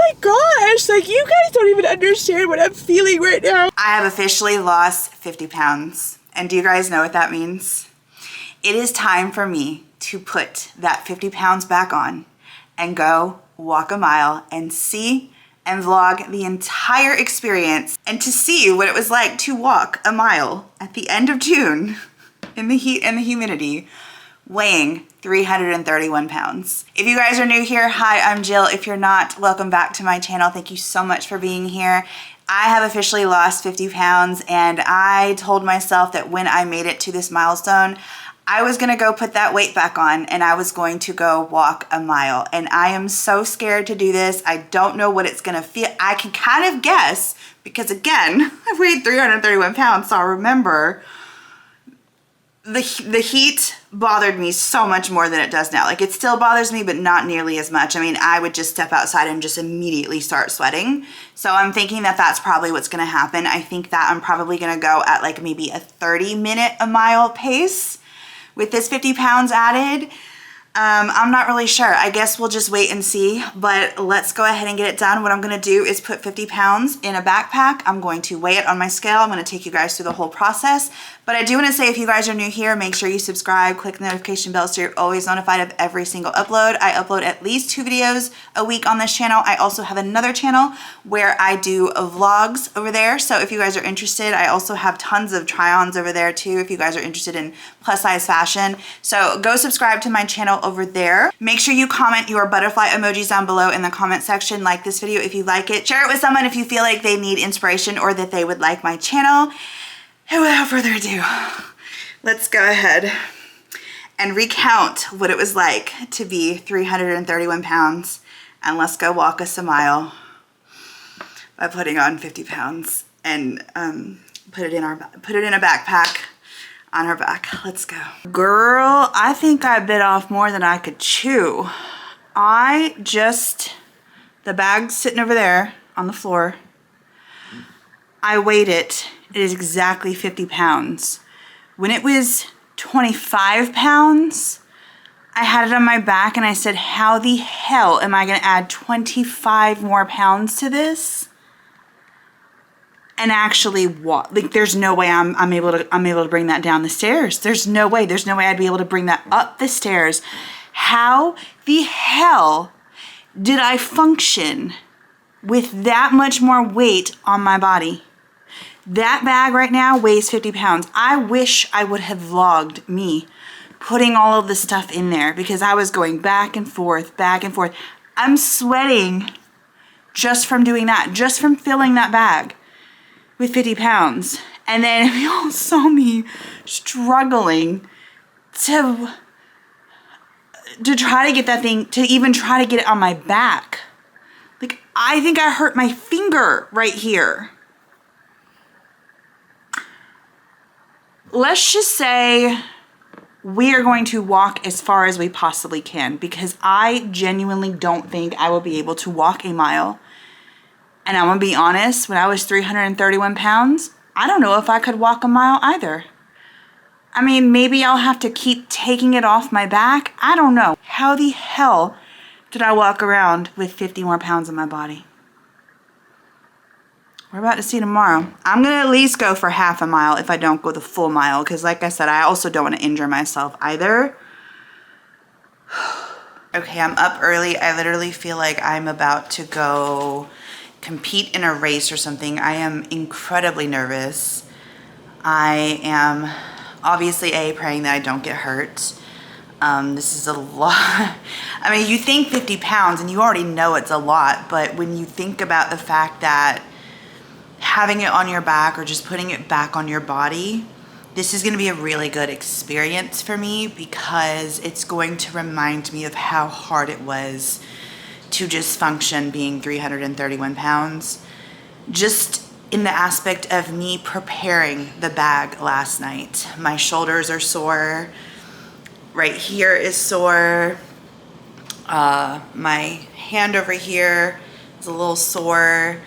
my gosh, like you guys don't even understand what I'm feeling right now. I have officially lost 50 pounds. And do you guys know what that means? It is time for me to put that 50 pounds back on and go walk a mile and see and vlog the entire experience and to see what it was like to walk a mile at the end of June in the heat and the humidity, weighing 331 pounds. If you guys are new here, hi, I'm Jill. If you're not, welcome back to my channel. Thank you so much for being here. I have officially lost 50 pounds and I told myself that when I made it to this milestone, I was gonna go put that weight back on and I was going to go walk a mile. And I am so scared to do this. I don't know what it's gonna feel. I can kind of guess because again, I weighed 331 pounds, so I remember the heat bothered me so much more than it does now. Like it still bothers me, but not nearly as much. I mean, I would just step outside and just immediately start sweating. So I'm thinking that that's probably what's gonna happen. I think that I'm probably gonna go at like maybe a 30-minute a mile pace with this 50 pounds added. I'm not really sure. I guess we'll just wait and see, but let's go ahead and get it done. What I'm gonna do is put 50 pounds in a backpack. I'm going to weigh it on my scale. I'm gonna take you guys through the whole process. But I do wanna say if you guys are new here, make sure you subscribe, click the notification bell so you're always notified of every single upload. I upload at least 2 videos a week on this channel. I also have another channel where I do vlogs over there. So if you guys are interested, I also have tons of try-ons over there too if you guys are interested in plus size fashion. So go subscribe to my channel over there. Make sure you comment your butterfly emojis down below in the comment section. Like this video if you like it. Share it with someone if you feel like they need inspiration or that they would like my channel. And without further ado, let's go ahead and recount what it was like to be 331 pounds. And let's go walk us a mile by putting on 50 pounds and put it in a backpack on her back. Let's go. Girl, I think I bit off more than I could chew. The bag's sitting over there on the floor. I weighed it. It is exactly 50 pounds. When it was 25 pounds, I had it on my back and I said, how the hell am I gonna add 25 more pounds to this? And actually walk. Like there's no way I'm able to bring that down the stairs. There's no way I'd be able to bring that up the stairs. How the hell did I function with that much more weight on my body? That bag right now weighs 50 pounds. I wish I would have vlogged me putting all of the stuff in there because I was going back and forth, back and forth. I'm sweating just from doing that, just from filling that bag with 50 pounds. And then if y'all saw me struggling to try to get that thing, to even try to get it on my back. Like, I think I hurt my finger right here. Let's just say we are going to walk as far as we possibly can because I genuinely don't think I will be able to walk a mile. And I'm gonna be honest, when I was 331 pounds, I don't know if I could walk a mile either. I mean, maybe I'll have to keep taking it off my back. I don't know. How the hell did I walk around with 50 more pounds on my body? We're about to see tomorrow. I'm gonna at least go for half a mile if I don't go the full mile, because like I said, I also don't wanna injure myself either. Okay, I'm up early. I literally feel like I'm about to go compete in a race or something. I am incredibly nervous. I am obviously praying that I don't get hurt. This is a lot. I mean, you think 50 pounds and you already know it's a lot, but when you think about the fact that having it on your back or just putting it back on your body, this is gonna be a really good experience for me because it's going to remind me of how hard it was to just function being 331 pounds. Just in the aspect of me preparing the bag last night. My shoulders are sore. Right here is sore. My hand over here is a little sore.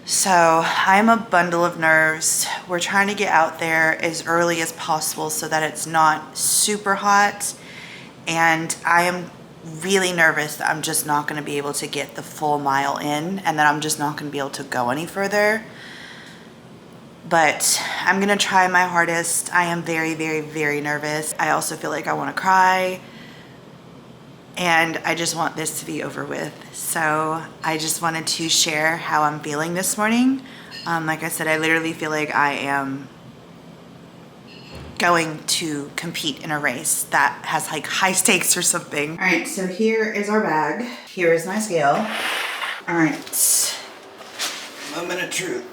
So I'm a bundle of nerves. We're trying to get out there as early as possible so that it's not super hot. And I am really nervous that I'm just not going to be able to get the full mile in, and that I'm just not going to be able to go any further. But I'm going to try my hardest. I am very, very, very nervous. I also feel like I want to cry, and I just want this to be over with. So I just wanted to share how I'm feeling this morning. Like I said, I literally feel like I am going to compete in a race that has like high stakes or something. All right, so here is our bag. Here is my scale. All right, moment of truth.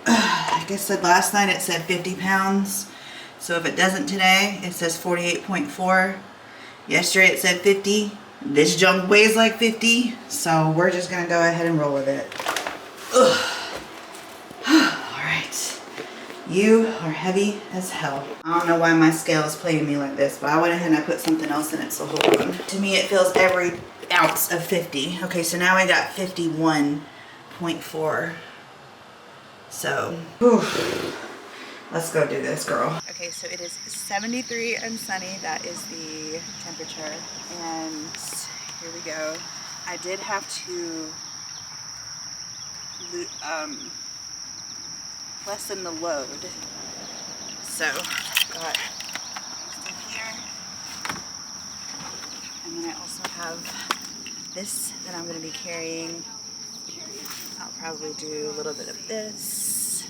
I guess last night it said 50 pounds. So if it doesn't today, it says 48.4. Yesterday it said 50. This junk weighs like 50. So we're just gonna go ahead and roll with it. Ugh. You are heavy as hell. I don't know why my scale is playing me like this, but I went ahead and I put something else in it, so hold on. To me, it feels every ounce of 50. Okay, so now I got 51.4. So, whew. Let's go do this, girl. Okay, so it is 73 and sunny. That is the temperature. And here we go. I did have to lessen the load. So got stuff here, and then I also have this that I'm going to be carrying. I'll probably do a little bit of this,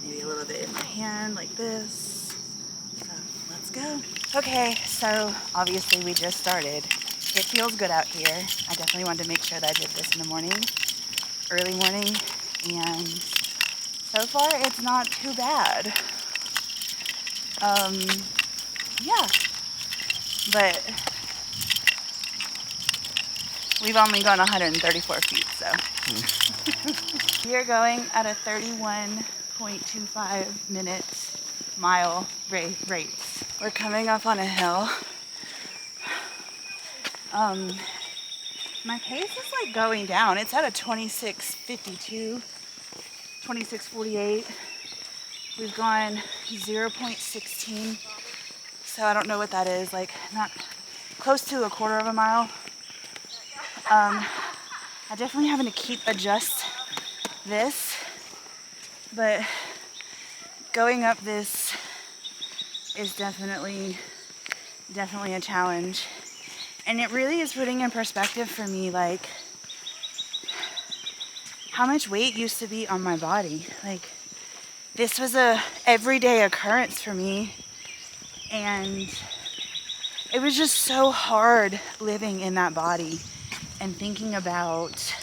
maybe a little bit in my hand like this. So let's go. Okay, so obviously we just started. It feels good out here. I definitely wanted to make sure that I did this in the morning, early morning, and so far, it's not too bad. Yeah, but we've only gone 134 feet, so. We are going at a 31.25 mile rate. We're coming up on a hill. My pace is like going down. It's at a 26:52. 26:48. We've gone 0.16, so I don't know what that is, like not close to a quarter of a mile. I definitely having to adjust this, but going up this is definitely a challenge, and it really is putting in perspective for me like how much weight used to be on my body. Like, this was a everyday occurrence for me, and it was just so hard living in that body and thinking about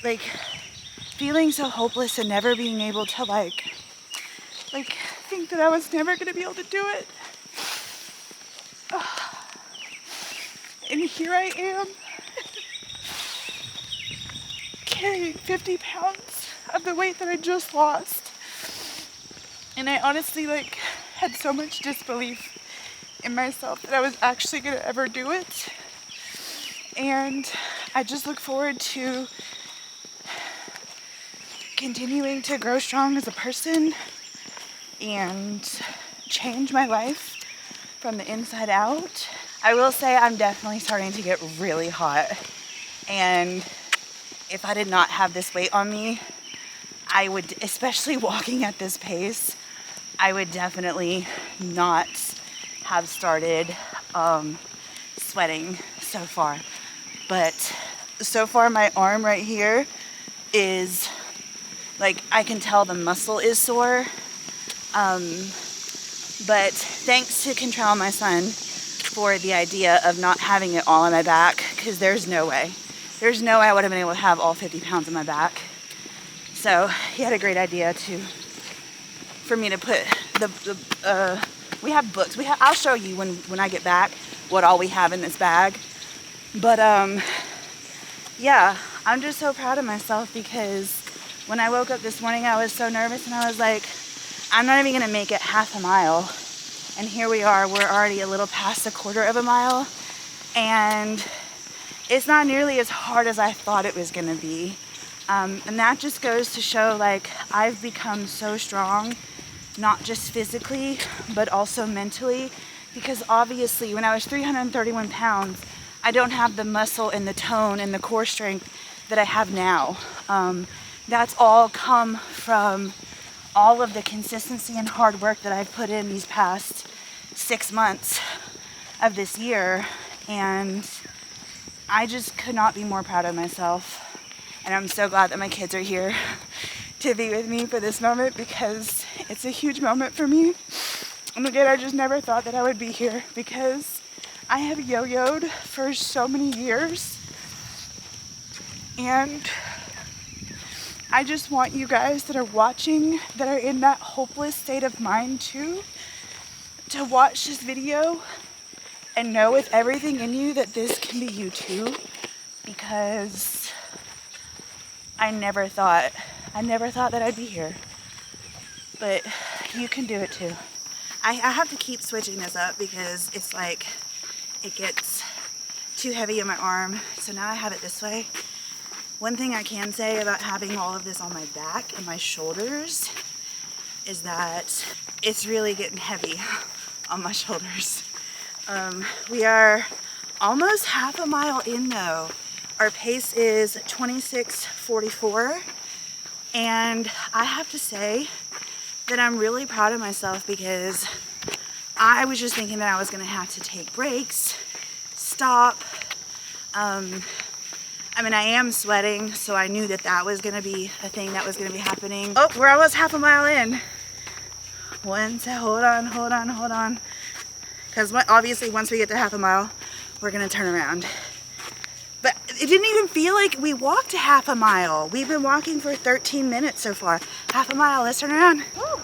like feeling so hopeless and never being able to like think that I was never gonna be able to do it. And here I am carrying 50 pounds of the weight that I just lost. And I honestly like had so much disbelief in myself that I was actually gonna ever do it. And I just look forward to continuing to grow strong as a person and change my life from the inside out. I will say I'm definitely starting to get really hot, and if I did not have this weight on me, I would, especially walking at this pace, I would definitely not have started sweating so far. But so far my arm right here is like, I can tell the muscle is sore. But thanks to Control, my son, for the idea of not having it all on my back, because there's no way I would have been able to have all 50 pounds on my back. So he had a great idea for me to put we have books. I'll show you when I get back what all we have in this bag. But yeah, I'm just so proud of myself, because when I woke up this morning, I was so nervous, and I was like, I'm not even gonna make it half a mile. And here we are, we're already a little past a quarter of a mile, and it's not nearly as hard as I thought it was gonna be. And that just goes to show, like, I've become so strong, not just physically, but also mentally, because obviously when I was 331 pounds, I don't have the muscle and the tone and the core strength that I have now. That's all come from all of the consistency and hard work that I've put in these past 6 months of this year. And I just could not be more proud of myself. And I'm so glad that my kids are here to be with me for this moment, because it's a huge moment for me. And again, I just never thought that I would be here, because I have yo-yoed for so many years. And I just want you guys that are watching, that are in that hopeless state of mind too, to watch this video and know with everything in you that this can be you too, because I never thought that I'd be here, but you can do it too. I have to keep switching this up because it's like it gets too heavy in my arm, so now I have it this way. One thing I can say about having all of this on my back and my shoulders is that it's really getting heavy on my shoulders. We are almost half a mile in though. Our pace is 26:44, and I have to say that I'm really proud of myself, because I was just thinking that I was gonna have to take breaks, stop. I mean, I am sweating, so I knew that that was gonna be a thing that was gonna be happening. Oh, we're almost half a mile in. Hold on. Because obviously once we get to half a mile, we're gonna turn around. But it didn't even feel like we walked a half a mile. We've been walking for 13 minutes so far. Half a mile, let's turn around. Woo.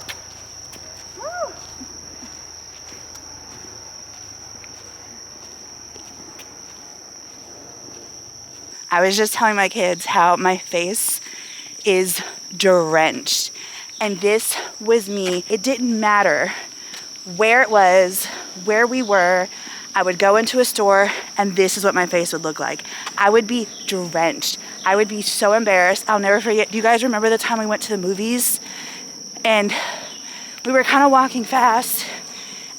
Woo. I was just telling my kids how my face is drenched. And this was me. It didn't matter where it was, where we were. I would go into a store and this is what my face would look like. I would be drenched. I would be so embarrassed. I'll never forget. Do you guys remember the time we went to the movies and we were kind of walking fast?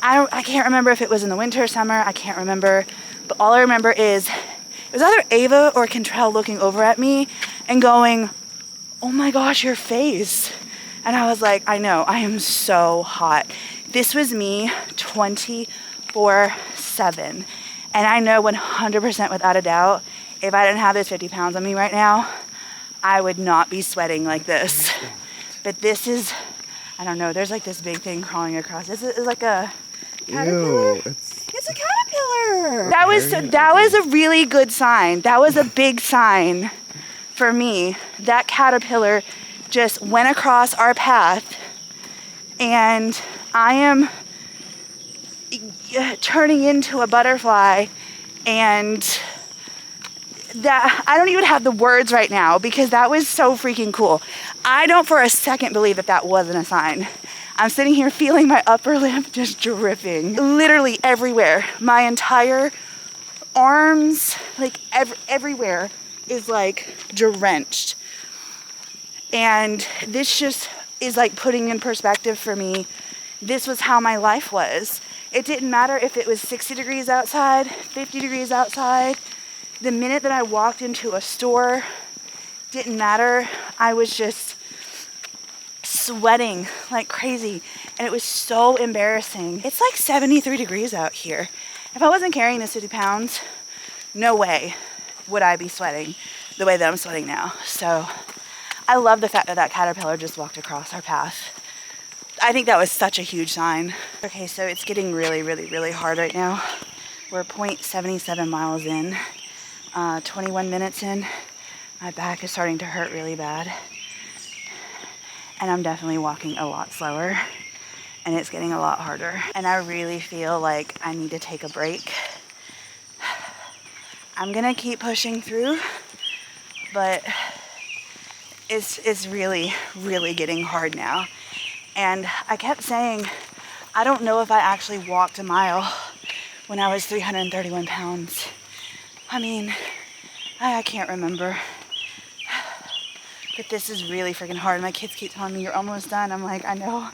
I can't remember if it was in the winter or summer. I can't remember. But all I remember is it was either Ava or Cantrell looking over at me and going, "Oh my gosh, your face." And I was like, I know, I am so hot. This was me 24/7. And I know 100% without a doubt, if I didn't have this 50 pounds on me right now, I would not be sweating like this. But this is, I don't know, there's like this big thing crawling across. It's like a caterpillar. Ew, it's a caterpillar. That was a really good sign. That was a big sign for me. That caterpillar just went across our path, and I am turning into a butterfly, and that I don't even have the words right now because that was so freaking cool. I don't for a second believe that that wasn't a sign. I'm sitting here feeling my upper lip just dripping literally everywhere. My entire arms, like everywhere is like drenched. And this just is like putting in perspective for me. This was how my life was. It didn't matter if it was 60 degrees outside, 50 degrees outside. The minute that I walked into a store, didn't matter. I was just sweating like crazy. And it was so embarrassing. It's like 73 degrees out here. If I wasn't carrying this 50 pounds, no way would I be sweating the way that I'm sweating now. So I love the fact that that caterpillar just walked across our path. I think that was such a huge sign. Okay, so it's getting really, really, really hard right now. We're 0.77 miles in, 21 minutes in. My back is starting to hurt really bad. And I'm definitely walking a lot slower, and it's getting a lot harder. And I really feel like I need to take a break. I'm gonna keep pushing through, but it's really, really getting hard now. And I kept saying, I don't know if I actually walked a mile when I was 331 pounds. I mean, I can't remember. But this is really freaking hard. My kids keep telling me, you're almost done. I'm like, I know.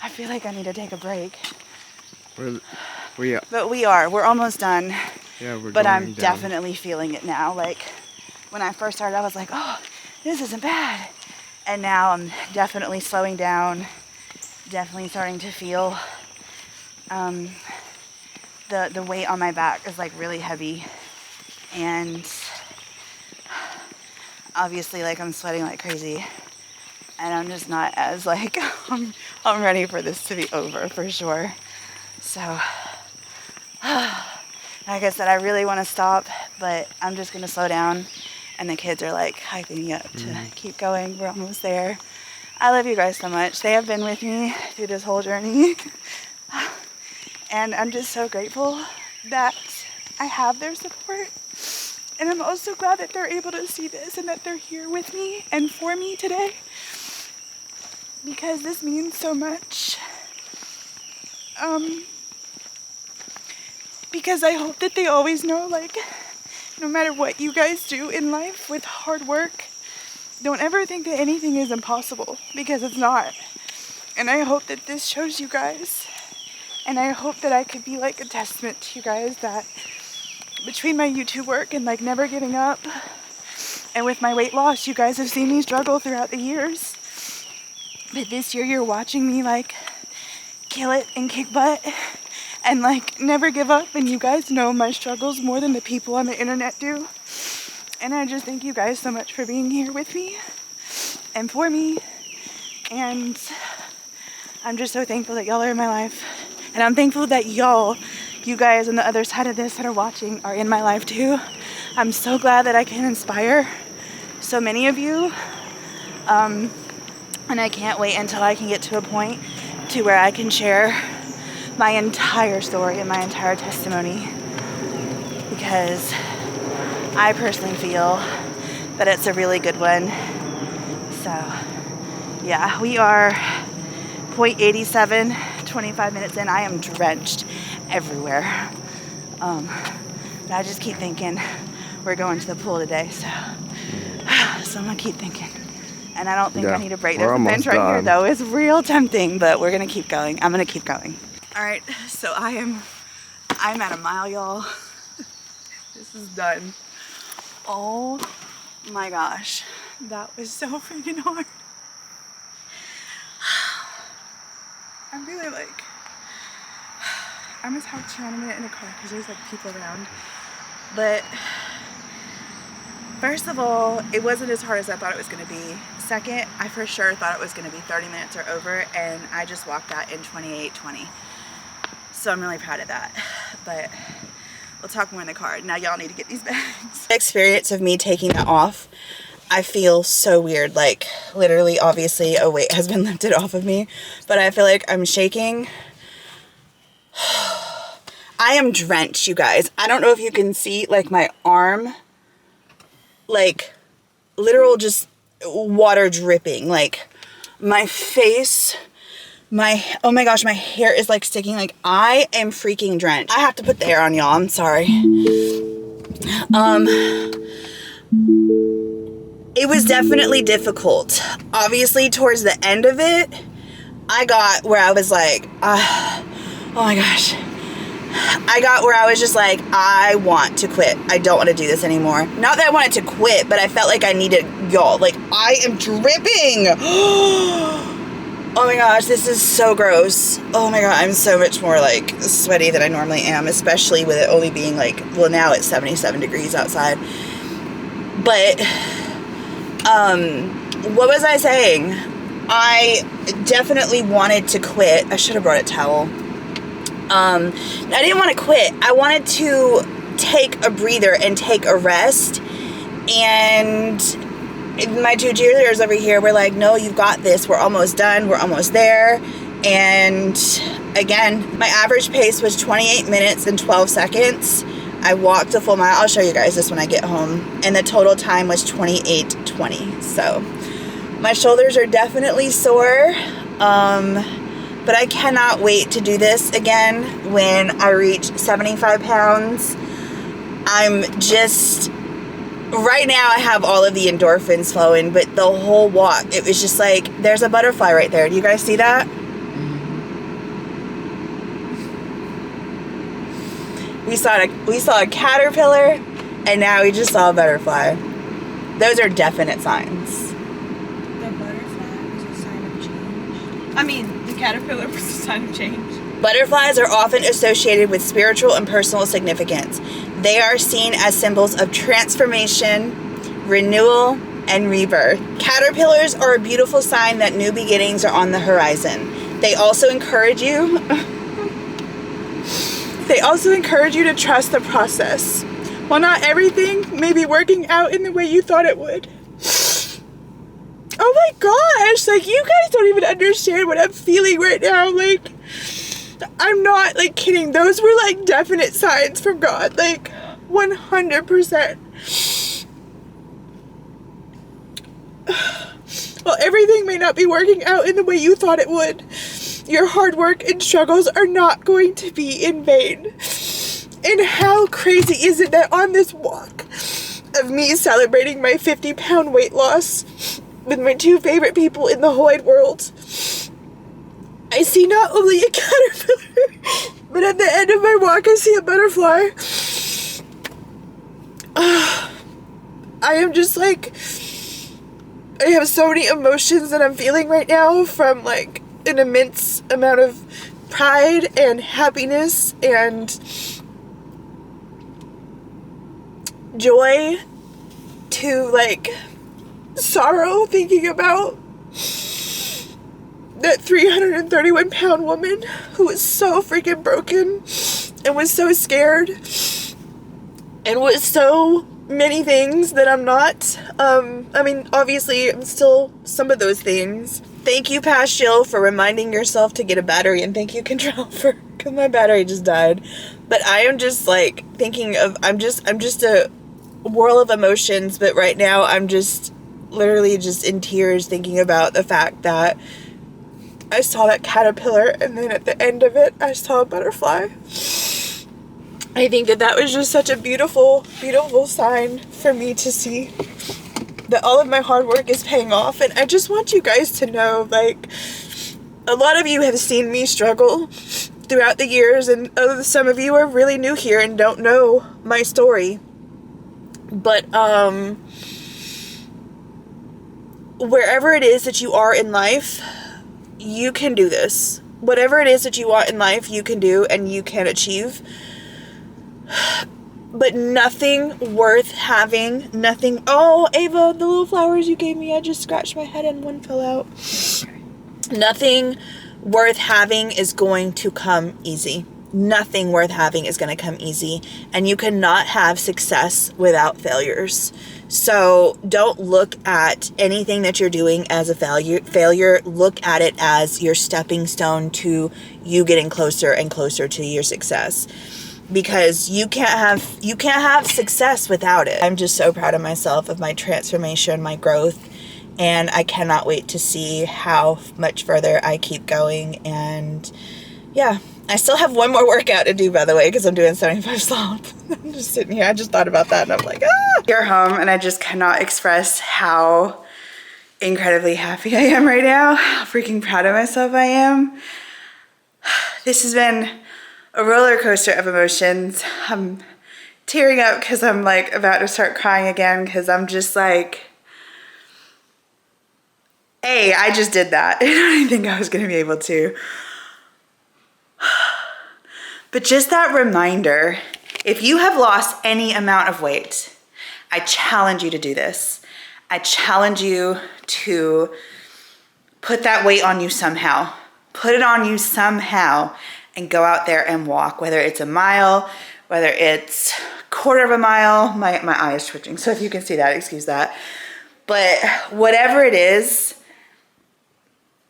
I feel like I need to take a break. But we are. We're almost done. Yeah, we're but I'm going down. definitely feeling it now. Like when I first started, I was like, oh, this isn't bad. And now I'm definitely slowing down, definitely starting to feel the weight on my back is like really heavy. And obviously like I'm sweating like crazy. And I'm just not as like, I'm ready for this to be over for sure. So, like I said, I really want to stop, but I'm just going to slow down. And the kids are like hyping me up to keep going. We're almost there. I love you guys so much. They have been with me through this whole journey. And I'm just so grateful that I have their support. And I'm also glad that they're able to see this and that they're here with me and for me today. Because this means so much. Because I hope that they always know, like, no matter what you guys do in life with hard work, don't ever think that anything is impossible, because it's not. And I hope that this shows you guys, and I hope that I could be like a testament to you guys that between my YouTube work and like never giving up, and with my weight loss, you guys have seen me struggle throughout the years. But this year you're watching me like kill it and kick butt and like never give up, and you guys know my struggles more than the people on the internet do. And I just thank you guys so much for being here with me and for me. And I'm just so thankful that y'all are in my life. And I'm thankful that you guys on the other side of this that are watching are in my life too. I'm so glad that I can inspire so many of you. And I can't wait until I can get to a point to where I can share my entire story and my entire testimony, because I personally feel that it's a really good one. So yeah, we are 0.87, 25 minutes in. I am drenched everywhere. But I just keep thinking we're going to the pool today, so I'm gonna keep thinking. And I don't think I need a break. There's a bench right here though. It's real tempting, but we're gonna keep going. I'm gonna keep going. All right, so I'm at a mile, y'all. This is done. Oh my gosh, that was so freaking hard. I'm really like, I'm gonna talk to you in a minute in the car because there's like people around. But first of all, it wasn't as hard as I thought it was gonna be. Second, I for sure thought it was gonna be 30 minutes or over, and I just walked that in 28:20. So I'm really proud of that. But we'll talk more in the car. Now y'all need to get these bags. The experience of me taking that off, I feel so weird. Like literally, obviously a weight has been lifted off of me, but I feel like I'm shaking. I am drenched, you guys. I don't know if you can see like my arm, like literal just water dripping. Like my face, oh my gosh, my hair is like sticking. Like I am freaking drenched. I have to put the air on, y'all. I'm sorry. It was definitely difficult. Obviously towards the end of it, I got where I was like, oh my gosh. I got where I was just like, I want to quit. I don't want to do this anymore. Not that I wanted to quit, but I felt like I needed y'all. Like I am dripping. Oh my gosh, this is so gross. Oh my god, I'm so much more like sweaty than I normally am, especially with it only being like, well now it's 77 degrees outside. But, what was I saying? I definitely wanted to quit. I should have brought a towel. I didn't want to quit. I wanted to take a breather and take a rest. And my two cheerleaders over here were like, no, you've got this. We're almost done. We're almost there. And again, my average pace was 28 minutes and 12 seconds. I walked a full mile. I'll show you guys this when I get home. And the total time was 28:20. So my shoulders are definitely sore. But I cannot wait to do this again when I reach 75 pounds. I'm just, right now I have all of the endorphins flowing, but the whole walk, it was just like, there's a butterfly right there. Do you guys see that? We saw a caterpillar, and now we just saw a butterfly. Those are definite signs. The butterfly was a sign of change. I mean, the caterpillar was a sign of change. Butterflies are often associated with spiritual and personal significance. They are seen as symbols of transformation, renewal, and rebirth. Caterpillars are a beautiful sign that new beginnings are on the horizon. They also encourage you to trust the process. While not everything may be working out in the way you thought it would. Oh my gosh, like, you guys don't even understand what I'm feeling right now. Like, I'm not, like, kidding. Those were, like, definite signs from God. Like, 100%. Well, everything may not be working out in the way you thought it would. Your hard work and struggles are not going to be in vain. And how crazy is it that on this walk of me celebrating my 50-pound weight loss with my two favorite people in the whole wide world, I see not only a caterpillar, but at the end of my walk I see a butterfly. I am just like, I have so many emotions that I'm feeling right now, from like an immense amount of pride and happiness and joy to like sorrow, thinking about that 331-pound woman who was so freaking broken and was so scared and was so many things that I'm not. I mean, obviously I'm still some of those things. Thank you, Past Jill, for reminding yourself to get a battery, and thank you, Control, because my battery just died. But I am just like thinking of, I'm just a whirl of emotions, but right now I'm just literally just in tears thinking about the fact that I saw that caterpillar, and then at the end of it I saw a butterfly. I think that was just such a beautiful, beautiful sign for me to see that all of my hard work is paying off. And I just want you guys to know, like, a lot of you have seen me struggle throughout the years, and some of you are really new here and don't know my story. But wherever it is that you are in life, you can do this. Whatever it is that you want in life, you can do and you can achieve. But nothing worth having, nothing. Oh, Ava, the little flowers you gave me, I just scratched my head and one fell out. Nothing worth having is going to come easy. Nothing worth having is going to come easy. And you cannot have success without failures. So don't look at anything that you're doing as a failure. Look at it as your stepping stone to you getting closer and closer to your success. Because you can't have success without it. I'm just so proud of myself, of my transformation, my growth, and I cannot wait to see how much further I keep going. And yeah, I still have one more workout to do, by the way, because I'm doing 75 slots. I'm just sitting here. I just thought about that, and I'm like, ah! You're home, and I just cannot express how incredibly happy I am right now. How freaking proud of myself I am. This has been a roller coaster of emotions. I'm tearing up because I'm like about to start crying again, because I'm just like, hey, I just did that. I didn't think I was going to be able to. But just that reminder, if you have lost any amount of weight, I challenge you to do this. I challenge you to put that weight on you somehow. Put it on you somehow and go out there and walk, whether it's a mile, whether it's a quarter of a mile. My eye is twitching, so if you can see that, excuse that. But whatever it is,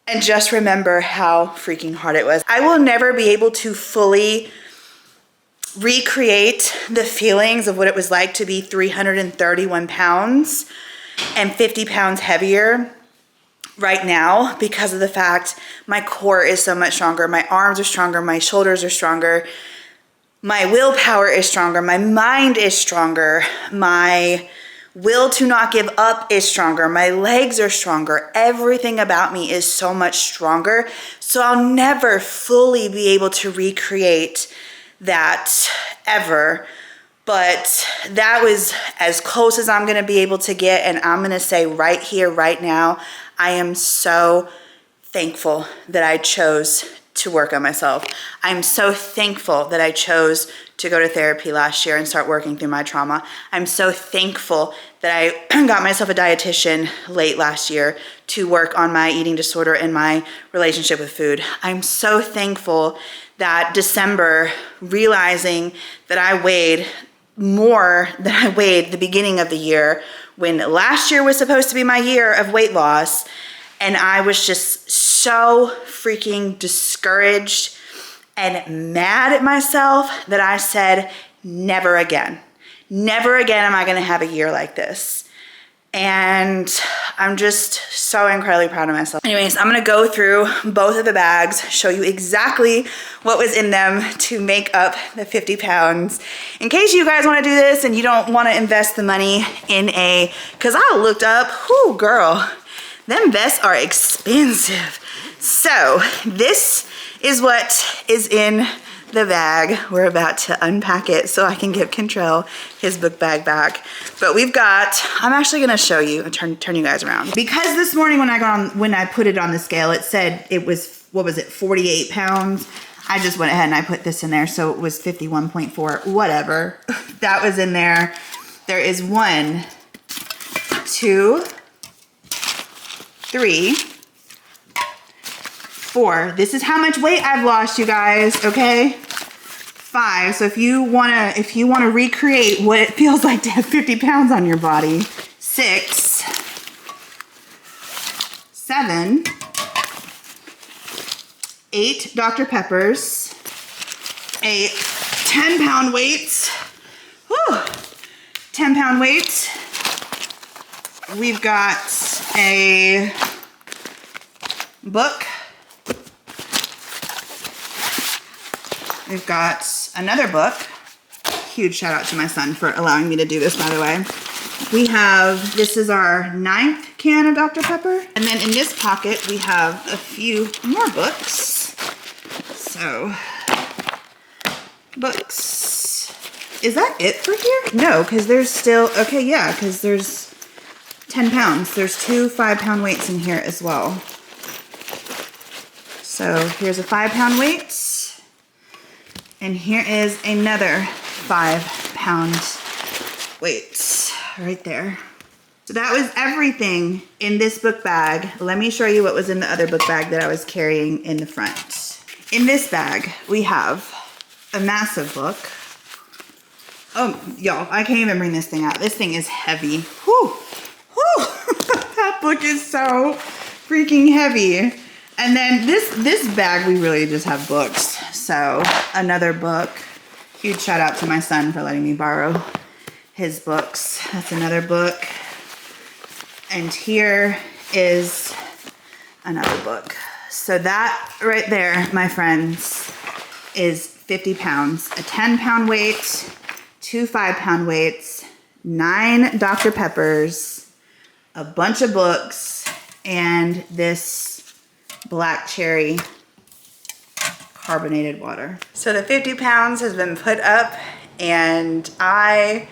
and just remember how freaking hard it was. I will never be able to fully recreate the feelings of what it was like to be 331 pounds and 50 pounds heavier right now, because of the fact my core is so much stronger. My arms are stronger. My shoulders are stronger. My willpower is stronger. My mind is stronger. My will to not give up is stronger. My legs are stronger. Everything about me is so much stronger. So I'll never fully be able to recreate that ever. But that was as close as I'm gonna be able to get. And I'm gonna say right here, right now, I am so thankful that I chose to work on myself. I'm so thankful that I chose to go to therapy last year and start working through my trauma. I'm so thankful that I got myself a dietitian late last year to work on my eating disorder and my relationship with food. I'm so thankful that December, realizing that I weighed more than I weighed the beginning of the year, when last year was supposed to be my year of weight loss, and I was just so freaking discouraged and mad at myself that I said, never again. Never again am I gonna have a year like this. And I'm just so incredibly proud of myself. Anyways, I'm gonna go through both of the bags, show you exactly what was in them to make up the 50 pounds. In case you guys wanna do this and you don't wanna invest the money in cause I looked up, whoo girl, them vests are expensive. So this is what is in the bag. We're about to unpack it so I can give Contrell his book bag back. But we've got, I'm actually gonna show you, turn you guys around. Because this morning when I put it on the scale, it said it was, what was it, 48 pounds. I just went ahead and I put this in there, so it was 51.4, whatever. That was in there. There is 1, 2, 3, 4. This is how much weight I've lost, you guys, okay? 5, so if you wanna recreate what it feels like to have 50 pounds on your body. 6, 7, 8 Dr. Peppers, 8 10-pound weights, whew, 10-pound weights. We've got a book. We've got another book. Huge shout out to my son for allowing me to do this, by the way. We have, this is our 9th can of Dr. Pepper. And then in this pocket, we have a few more books. So, books. Is that it for here? No, because there's still, okay, yeah, because there's 10 pounds. There's 2 5-pound weights in here as well. So here's a 5-pound weight. And here is another 5-pound weight right there. So that was everything in this book bag. Let me show you what was in the other book bag that I was carrying in the front. In this bag, we have a massive book. Oh, y'all, I can't even bring this thing out. This thing is heavy. Whew, whew. That book is so freaking heavy. And then this bag, we really just have books. So another book. Huge shout out to my son for letting me borrow his books. That's another book. And here is another book. So that right there, my friends, is 50 pounds. A 10-pound weight, 2 5-pound weights, 9 Dr. Peppers, a bunch of books, and this black cherry carbonated water. So the 50 pounds has been put up and I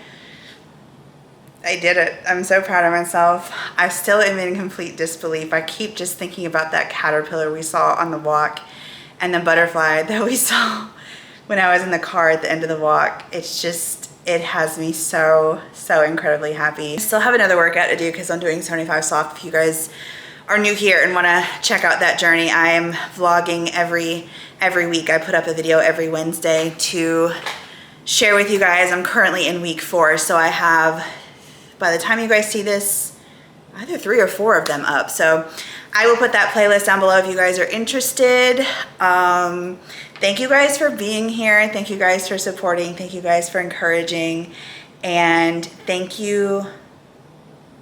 did it. I'm so proud of myself. I still am in complete disbelief. I keep just thinking about that caterpillar we saw on the walk and the butterfly that we saw when I was in the car at the end of the walk. It's just, it has me so incredibly happy. I still have another workout to do because I'm doing 75 soft. If you guys are new here and want to check out that journey, I am vlogging every week. I put up a video every Wednesday to share with you guys. I'm currently in week 4, so I have, by the time you guys see this, either 3 or 4 of them up. So I will put that playlist down below if you guys are interested. Thank you guys for being here. Thank you guys for supporting. Thank you guys for encouraging. And thank you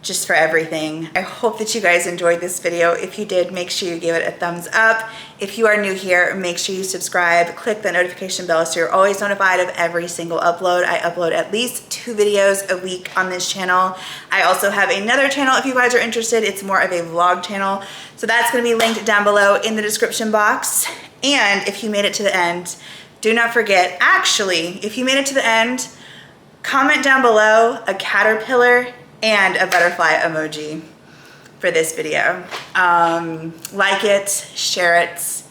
just for everything. I hope that you guys enjoyed this video. If you did, make sure you give it a thumbs up. If you are new here, make sure you subscribe, click the notification bell so you're always notified of every single upload. I upload at least 2 videos a week on this channel. I also have another channel if you guys are interested. It's more of a vlog channel. So that's gonna be linked down below in the description box. And if you made it to the end, do not forget, actually, if you made it to the end, comment down below a caterpillar and a butterfly emoji for this video. Like it, share it.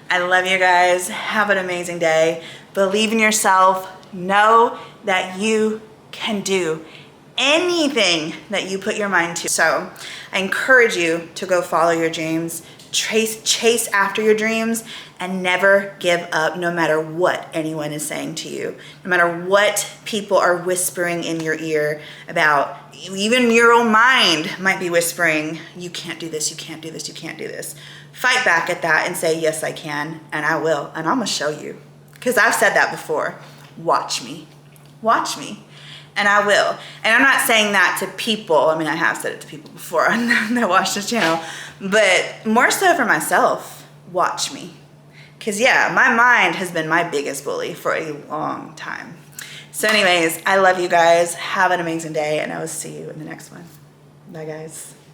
I love you guys. Have an amazing day. Believe in yourself. Know that you can do anything that you put your mind to. So I encourage you to go follow your dreams, chase after your dreams, and never give up, no matter what anyone is saying to you, no matter what people are whispering in your ear about. Even your own mind might be whispering, you can't do this, you can't do this, you can't do this. Fight back at that and say, yes, I can, and I will, and I'm gonna show you. Because I've said that before. Watch me, and I will. And I'm not saying that to people. I mean, I have said it to people before that watch this channel, but more so for myself. Watch me. Because yeah, my mind has been my biggest bully for a long time. So anyways, I love you guys. Have an amazing day, and I will see you in the next one. Bye, guys.